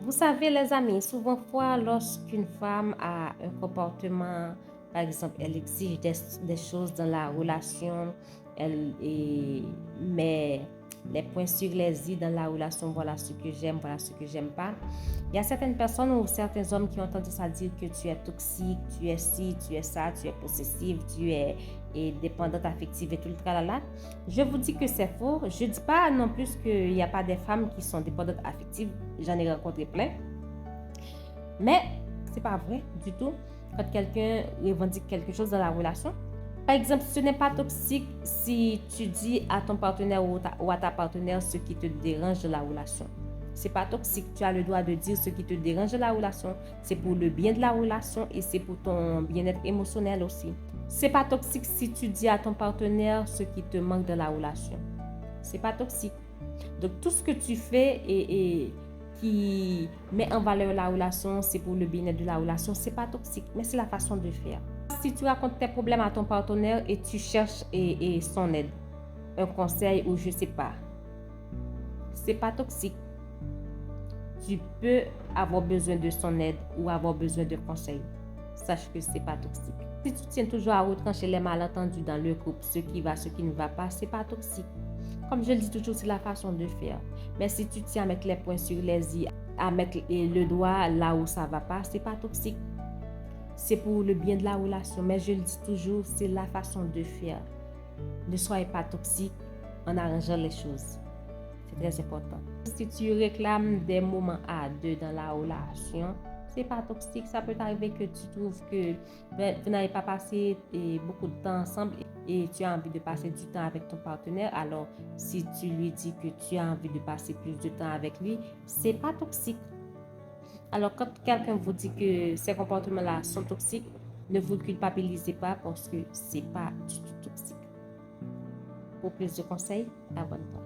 Vous savez, les amis, souvent fois, lorsqu'une femme a un comportement, par exemple, elle exige des choses dans la relation, met les points sur les i dans la relation, voilà ce que j'aime, voilà ce que j'aime pas. Il y a certaines personnes ou certains hommes qui ont tendance à dire que tu es toxique, tu es ci, tu es ça, tu es possessive, tu es dépendante affective et tout le tralala. Je vous dis que c'est faux. Je ne dis pas non plus qu'il n'y a pas des femmes qui sont dépendantes affectives. J'en ai rencontré plein. Mais c'est pas vrai du tout. Quand quelqu'un revendique quelque chose dans la relation, par exemple, ce n'est pas toxique si tu dis à ton partenaire ou à ta partenaire ce qui te dérange dans la relation. C'est pas toxique. Tu as le droit de dire ce qui te dérange dans la relation. C'est pour le bien de la relation et c'est pour ton bien-être émotionnel aussi. C'est pas toxique si tu dis à ton partenaire ce qui te manque dans la relation. C'est pas toxique. Donc tout ce que tu fais et qui met en valeur la relation, c'est pour le bien-être de la relation, c'est pas toxique, mais c'est la façon de faire. Si tu racontes tes problèmes à ton partenaire et tu cherches son aide, un conseil ou je sais pas, c'est pas toxique. Tu peux avoir besoin de son aide ou avoir besoin de conseils. Sache que c'est pas toxique. Si tu tiens toujours à retrancher les malentendus dans le couple, ce qui va, ce qui ne va pas, c'est pas toxique. Comme je le dis toujours, c'est la façon de faire. Mais si tu tiens à mettre les points sur les i, à mettre le doigt là où ça va pas, c'est pas toxique. C'est pour le bien de la relation. Mais je le dis toujours, c'est la façon de faire. Ne soyez pas toxique en arrangeant les choses. C'est très important. Si tu réclames des moments à deux dans la relation, c'est pas toxique. Ça peut arriver que tu trouves que vous n'avez pas passé beaucoup de temps ensemble et tu as envie de passer du temps avec ton partenaire. Alors, si tu lui dis que tu as envie de passer plus de temps avec lui, c'est pas toxique. Alors, quand quelqu'un vous dit que ces comportements-là sont toxiques, ne vous culpabilisez pas parce que c'est pas du tout toxique. Pour plus de conseils, abonne-toi.